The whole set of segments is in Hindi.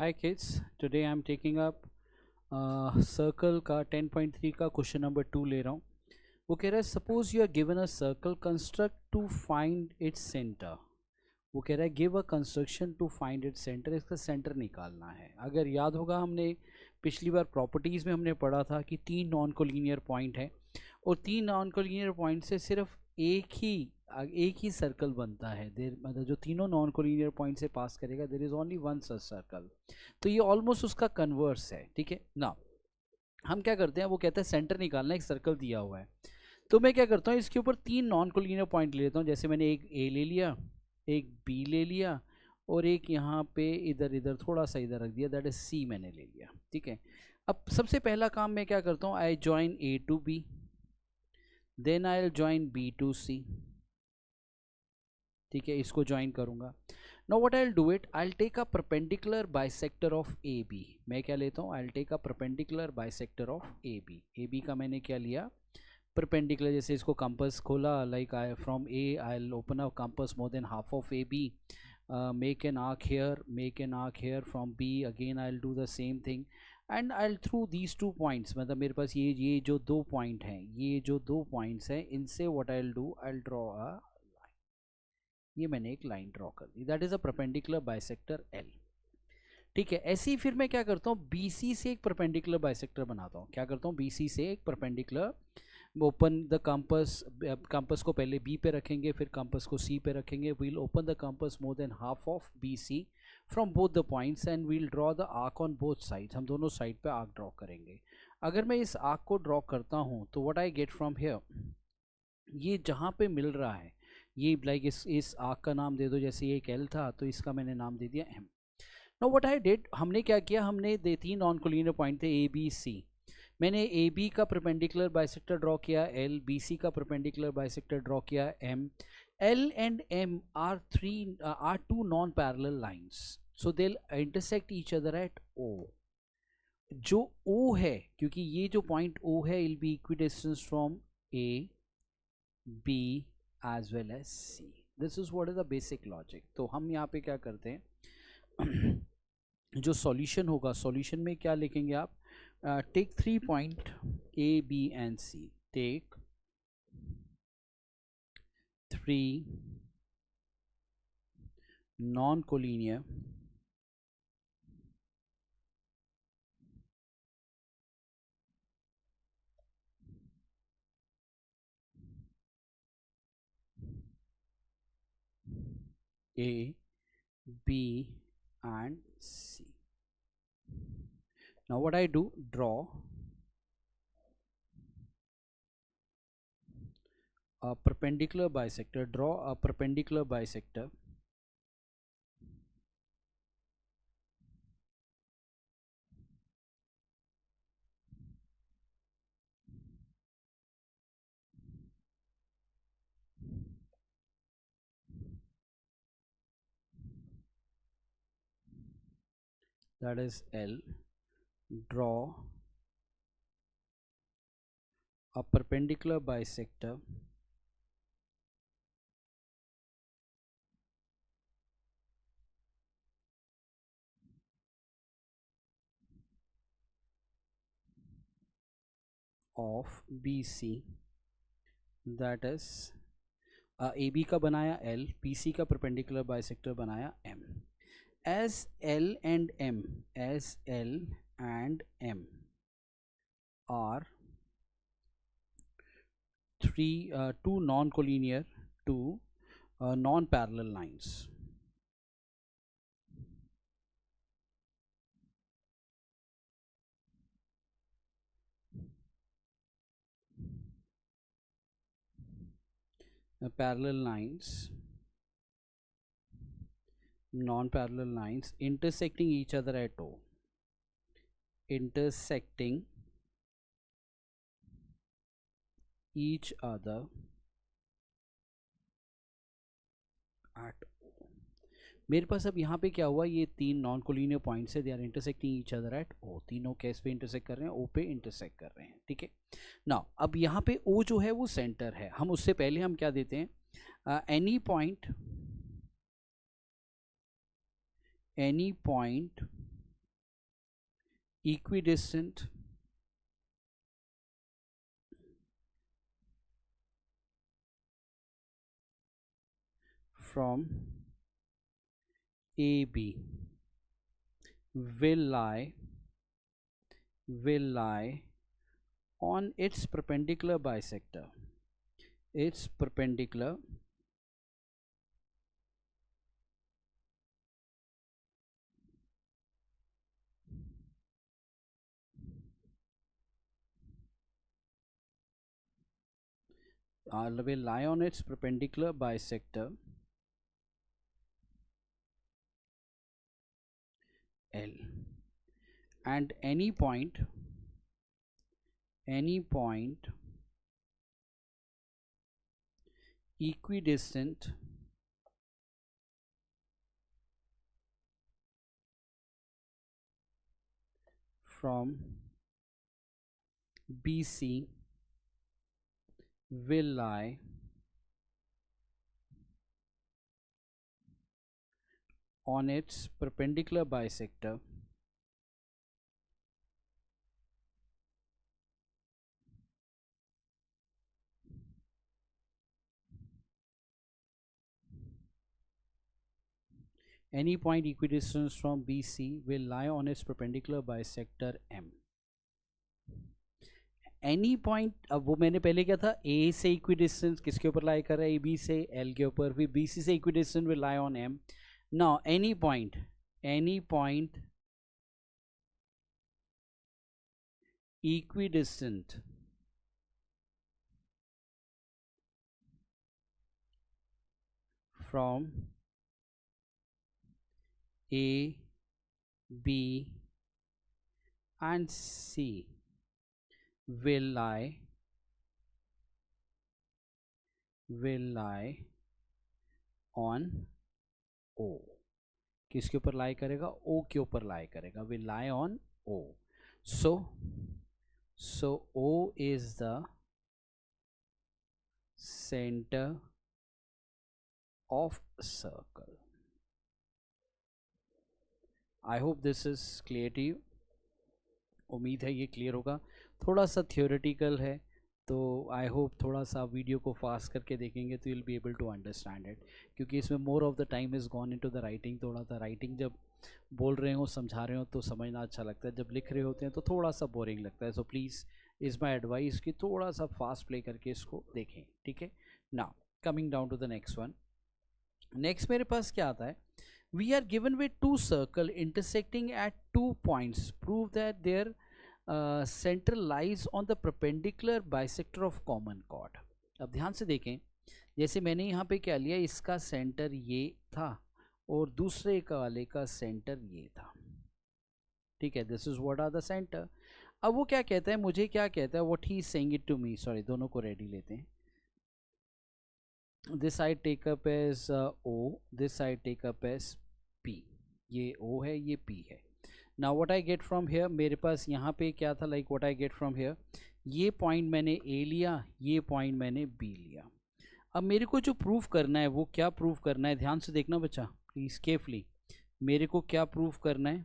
Hi kids, today I am taking up circle का 10.3 का क्वेश्चन नंबर 2 ले रहा हूँ. वो कह रहा है suppose you are given a circle construct to find its centre. वो कह रहा है give a construction to find its centre. इसका सेंटर निकालना है. अगर याद होगा हमने पिछली बार प्रॉपर्टीज़ में हमने पढ़ा था कि 3 नॉन कोलिनियर पॉइंट हैं और 3 नॉन कोलिनियर पॉइंट से सिर्फ एक ही सर्कल बनता है. देर मतलब जो तीनों नॉन कोलिनियर पॉइंट से पास करेगा there is only one such circle. तो ये ऑलमोस्ट उसका कन्वर्स है. ठीक है ना. हम क्या करते हैं, वो कहता है सेंटर निकालना, एक सर्कल दिया हुआ है. तो मैं क्या करता हूँ, इसके ऊपर 3 नॉन कोलिनियर पॉइंट ले लेता हूँ. जैसे मैंने एक ए ले लिया, एक बी ले लिया और एक यहाँ पे इधर इधर थोड़ा सा इधर रख दिया, दैट इज सी मैंने ले लिया. ठीक है. अब सबसे पहला काम मैं क्या करता हूँ, I join A to B, then I will join B to C. ठीक है, इसको ज्वाइन करूंगा. Now what I will do it, I will take a perpendicular bisector of A B. मैं क्या लेता हूँ, I will take a perpendicular bisector of A B. A B का मैंने क्या लिया, परपेंडिकुलर. जैसे इसको कंपास खोला, like I from A I will open a compass more than half of A B, make an arc here from B. again I'll do the same thing and I'll through these 2 points. मतलब मेरे पास ये जो 2 पॉइंट हैं, ये जो 2 पॉइंट्स हैं, इनसे what I'll do, I'll draw a line. ये मैंने एक लाइन ड्रॉ कर दी, that is a perpendicular bisector L. ठीक है. ऐसे ही फिर मैं क्या करता हूँ, BC से एक परपेंडिकुलर बाइसेक्टर बनाता हूँ. क्या करता हूँ, BC से एक perpendicular, open the compass. Compass को पहले बी पे रखेंगे, फिर कंपास को सी पे रखेंगे. We'll open the compass more than half of B C from both the points and we'll draw the arc on both sides. हम दोनों साइड पे आर्क ड्रॉ करेंगे. अगर मैं इस आर्क को ड्रॉ करता हूँ तो what I get from here, ये जहाँ पे मिल रहा है ये लाइक इस आर्क का नाम दे दो. जैसे ये एक एल था तो इसका मैंने नाम दे दिया M. Now what I did, हमने क्या किया, हमने 3 नॉन कोलिनियर पॉइंट थे ए बी सी. मैंने ए बी का परपेंडिकुलर बाइसेक्टर ड्रॉ किया एल, बी सी का परपेंडिकुलर बाइसेक्टर ड्रॉ किया M. L and M are 2 non parallel lines, so they intersect each other at O. जो ओ है, क्योंकि ये जो पॉइंट ओ है, will be equidistance from A B as well as C. This is what is the basic logic. तो हम यहाँ पे क्या करते हैं जो सॉल्यूशन होगा, सॉल्यूशन में क्या लिखेंगे आप, take 3 point A, B and C. Take 3 non-collinear A, B and C. Now what I do, draw a perpendicular bisector. Draw a perpendicular bisector that is L. Draw a perpendicular bisector of BC, that is AB का बनाया L, BC का perpendicular bisector बनाया M. As L and M are 2 non-collinear, 2 non-parallel lines. Parallel lines, non-parallel lines intersecting each other at O. Intersecting each other at O. मेरे पास अब यहाँ पे क्या हुआ, ये 3 नॉन कोलिनियर पॉइंट्स है, they are intersecting each other at O. तीनों कैस पे इंटरसेक्ट कर रहे हैं, O पे इंटरसेक्ट कर रहे हैं. ठीक है. नाउ अब यहाँ पे O जो है वो सेंटर है. हम उससे पहले हम क्या देते हैं, any point equidistant from AB will lie on its perpendicular bisector. Its perpendicular will lie on its perpendicular bisector L, and any point equidistant from BC will lie on its perpendicular bisector any point equidistant from BC will lie on its perpendicular bisector M. Any point, अब वो मैंने पहले क्या था, ए से इक्विडिस्टेंस किसके ऊपर लाई कर रहा है, ए बी से एल के ऊपर, फिर बी सी से equidistance will lie on M. Now any point equidistant from A B and C will lie on O. किसके ऊपर लाई करेगा, O के ऊपर लाई करेगा, will lie on O. So O is the center of circle. I hope this is clear to you. उम्मीद है ये क्लियर होगा. थोड़ा सा थियोरेटिकल है, तो आई होप थोड़ा सा वीडियो को फास्ट करके देखेंगे तो you'll be able to understand it, क्योंकि इसमें more of the time is gone into the writing. थोड़ा सा राइटिंग जब बोल रहे हो, समझा रहे हो तो समझना अच्छा लगता है, जब लिख रहे होते हैं तो थोड़ा सा बोरिंग लगता है. So please is my advice कि थोड़ा सा फास्ट प्ले करके इसको देखें, ठीक है. Now coming down to the next one. Next मेरे पास क्या आता है, we are given with two circle intersecting at 2 points. Prove that their centre lies on the perpendicular bisector of common chord. अब ध्यान से देखें, जैसे मैंने यहाँ पे क्या लिया, इसका सेंटर ये था और दूसरे का वाले का सेंटर ये था, ठीक है. This is what are the centre. अब वो क्या कहता है, मुझे क्या कहता है, what he is saying it to me. Sorry, दोनों को रेडी लेते हैं. This side take up as O, this side take up as P. ये O है, ये P है. Now what I get from here, मेरे पास यहाँ पे क्या था, like what I get from here, ये पॉइंट मैंने A लिया, ये पॉइंट मैंने B लिया. अब मेरे को जो प्रूफ करना है वो क्या प्रूफ करना है, ध्यान से देखना बच्चा प्लीज केयरफुली. मेरे को क्या प्रूफ करना है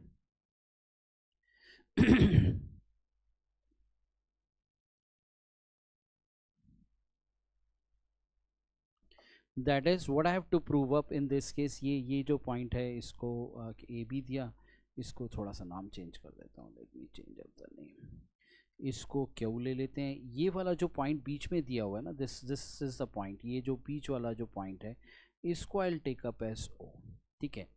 that is what I have to prove up in this case. ये जो पॉइंट है इसको ए बी दिया, इसको थोड़ा सा नाम चेंज कर देता हूँ. Let me change up the name. इसको क्यू ले लेते हैं. ये वाला जो पॉइंट बीच में दिया हुआ है ना, दिस इज द पॉइंट, ये जो बीच वाला जो पॉइंट है इसको I will take up as O, ठीक है.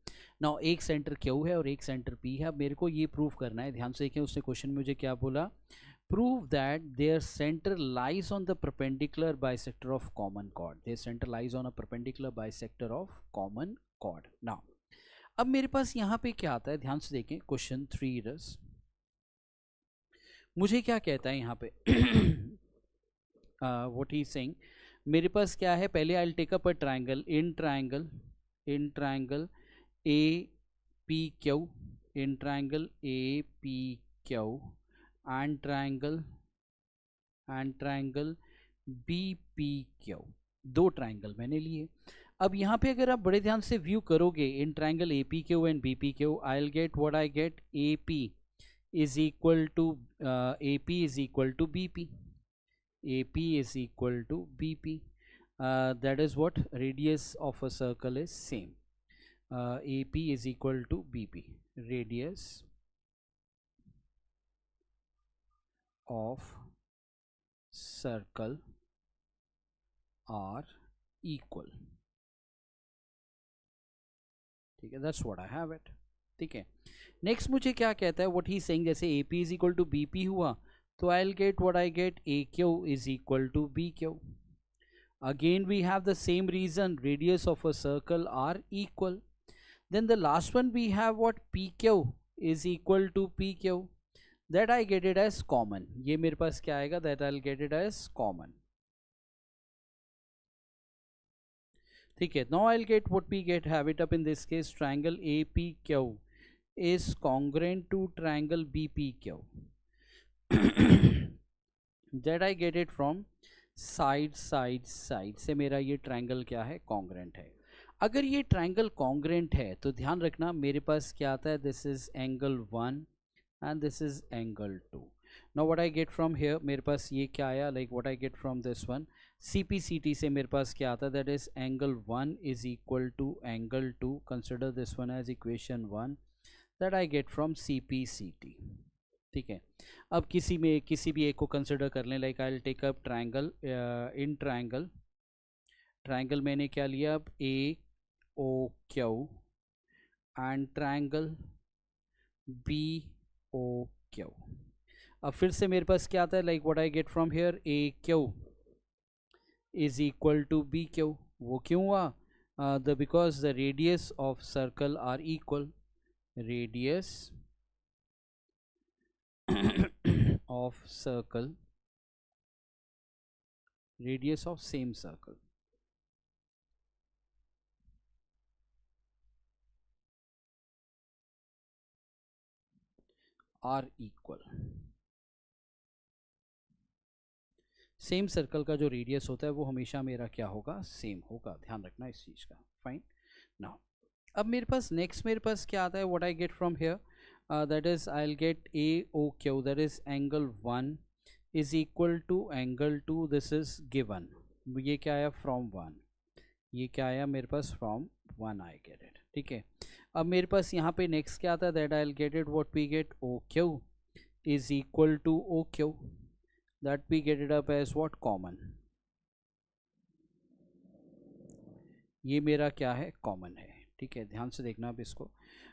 नाउ एक सेंटर क्यू है और एक सेंटर P है. अब मेरे को ये प्रूव करना है, ध्यान से देखें उसने क्वेश्चन में मुझे क्या बोला, prove that their center lies on the perpendicular bisector of common chord. Their center lies on a perpendicular bisector of common chord. Now अब मेरे पास यहाँ पे क्या आता है, ध्यान से देखें क्वेश्चन 3 रस. मुझे क्या कहता है यहाँ पे व्हाट ही सेइंग, मेरे पास क्या है, पहले I will take up a triangle, in triangle A P Q, in triangle A P Q and triangle BPQ. 2 triangle मैंने लिए. अब यहाँ पे अगर आप बड़े ध्यान से व्यू करोगे in triangle APQ and BPQ, I will get what I gate, AP is equal to AP is equal to BP. AP is equal to BP. That is what radius of a circle is same. AP is equal to BP. Radius of circle are equal. ठीक है, that's what I have it. ठीक है, नेक्स्ट मुझे क्या कहता है, what he saying, जैसे AP is equal to BP हुआ तो I'll get what I get, AQ is equal to BQ. Again we have the same reason, radius of a circle are equal. Then the last one we have what, PQ is equal to PQ. That I get it as common. ये मेरे पास क्या आएगा, that I'll get it as common. ठीक है, now I'll get what we get, have it up in this case, triangle APQ is congruent to triangle BPQ. That I get it from side से मेरा ये ट्रायंगल क्या है, कॉन्ग्रेंट है. अगर ये ट्रायंगल कॉन्ग्रेंट है तो ध्यान रखना मेरे पास क्या आता है, this is angle 1 and this is angle 2. Now what I get from here, मेरे पास ये क्या आया, like what I get from this one, CPCT से मेरे पास क्या आता है, that is angle 1 is equal to angle 2. Consider this one as equation 1 that I get from CPCT. ठीक है, अब किसी भी एक को कंसिडर कर लें, like I'll take up triangle, in triangle मैंने क्या लिया, अब AOQ and triangle BOQ. अब फिर से मेरे पास क्या आता है, like what I get from here, AQ is equal to BQ. वो क्यों हुआ, because the radius of circle are equal. Radius of circle, radius of same circle are equal. Same circle का जो रेडियस होता है वो हमेशा मेरा क्या होगा, सेम होगा, ध्यान रखना इस चीज़ का. फाइन. नाउ अब मेरे पास नेक्स्ट मेरे पास क्या आता है, what I get from here, that is I will get AOQ, that is angle 1 is equal to angle 2. This is given. ये क्या आया, फ्रॉम 1. ये क्या आया मेरे पास, फ्रॉम 1 आई गेट इट. ठीक है, अब मेरे पास यहाँ पे नेक्स्ट क्या आता है, that I will get it, what we get, OQ is equal to OQ. that we get it up as what, common. ये मेरा क्या है, कॉमन है. ठीक है, ध्यान से देखना अब इसको.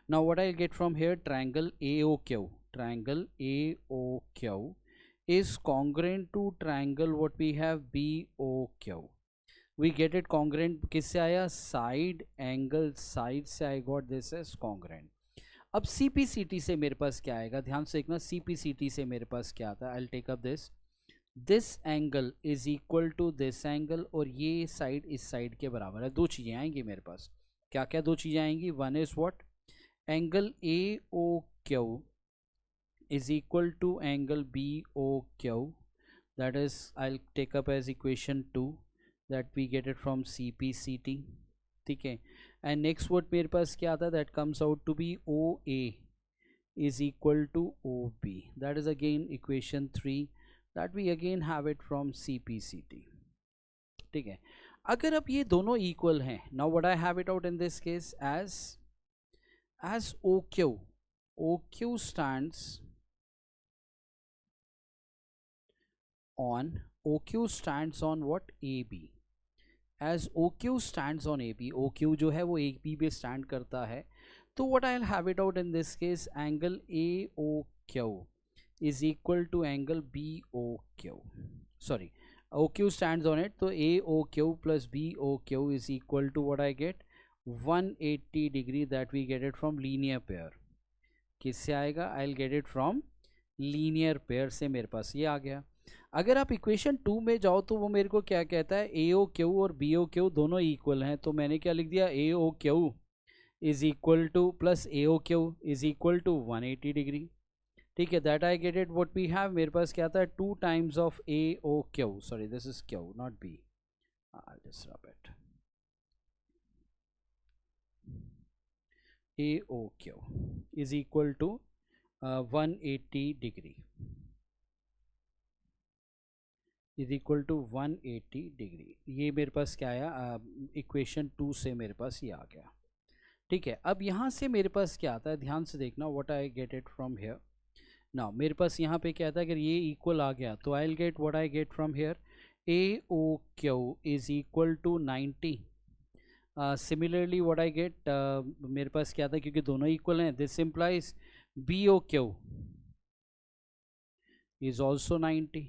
now what I get from here, triangle AOQ, triangle AOQ is congruent to triangle what we have, BOQ. we get it congruent किससे आया, साइड एंगल साइड से I got this as congruent. अब CPCT से मेरे पास क्या आएगा, ध्यान से देखना, CPCT से मेरे पास क्या आता है, I will take up this angle is equal to this angle, और ये साइड इस साइड के बराबर है. दो चीज़ें आएंगी मेरे पास, क्या क्या दो चीज़ें आएंगी, one is what, angle AOQ is equal to angle BOQ. That is I will take up as equation 2 that we get it from CPCT. ठीक है, एंड नेक्स्ट वर्ड मेरे पास क्या आता है, that comes out to be OA is equal to OB. that is again equation 3 that we again have it from CPCT. ठीक है, अगर अब ये दोनों इक्वल हैं, now what I have it out in this case as OQ stands on what, AB. as OQ stands on AB, OQ जो है वो AB पे स्टैंड करता है, तो what I'll have it out in this case, angle AOQ is equal to angle BOQ. sorry, OQ stands on it, तो AOQ plus BOQ is equal to what I get, 180 degree. that we get it from linear pair. किससे आएगा, I'll get it from linear pair से मेरे पास ये आ गया. अगर आप इक्वेशन 2 में जाओ तो वो मेरे को क्या कहता है, AOQ और BOQ दोनों इक्वल हैं, तो मैंने क्या लिख दिया, AOQ is equal to plus AOQ is equal to 180 degree. ठीक है, that I get it, what we have, मेरे पास क्या था, 2 times of AOQ, sorry this is Q not B, I'll just rub it, AOQ is equal to 180 degree is equal to 180 degree. ये मेरे पास क्या आया, इक्वेशन 2 से मेरे पास ये आ गया। ठीक है, अब यहाँ से मेरे पास क्या आता है, ध्यान से देखना, what I get it from here. Now मेरे पास यहाँ पे क्या था, अगर ये इक्वल आ गया तो I will get what I get from here, A O Q is equal to 90। Similarly what I get, मेरे पास क्या था, क्योंकि दोनों इक्वल हैं, this implies B O Q is also 90।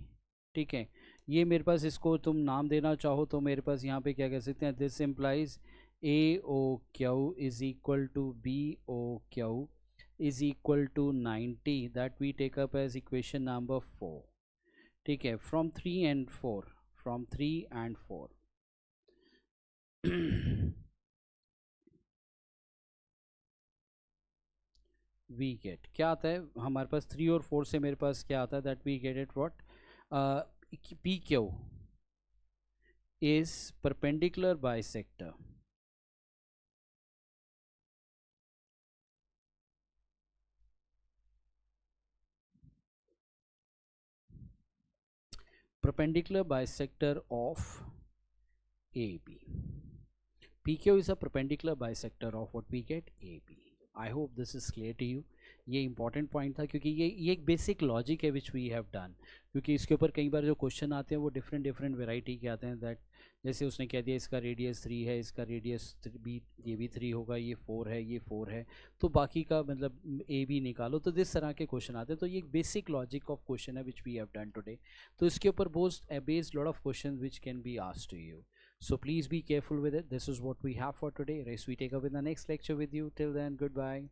ठीक है, ये मेरे पास, इसको तुम नाम देना चाहो तो मेरे पास यहाँ पे क्या कह सकते हैं, this implies A O Q is equal to B O Q is equal to 90, that we take up as equation number 4. ठीक है, from 3 and 4, from 3 and 4 we get क्या आता है हमारे पास, 3 और 4 से मेरे पास क्या आता है, that we get it what, PQ is perpendicular bisector, perpendicular bisector of AB. PQ is a perpendicular bisector of what we get, AB. I hope this is clear to you. ये इंपॉर्टेंट पॉइंट था, क्योंकि ये एक बेसिक लॉजिक है विच वी हैव डन, क्योंकि इसके ऊपर कई बार जो क्वेश्चन आते हैं वो डिफरेंट वेराइटी के आते हैं। दैट जैसे उसने कह दिया इसका रेडियस 3 है, इसका रेडियस भी, ये भी 3 होगा, ये 4 है, ये 4 है, तो बाकी का मतलब ए भी निकालो, तो जिस तरह के क्वेश्चन आते हैं। तो ये एक बेसिक लॉजिक ऑफ क्वेश्चन है which we have done today. तो इसके ऊपर based lot of question which can be asked to you, so please be careful with it. This is what we have for today. Rest we take up in the next lecture with you. Till then, goodbye.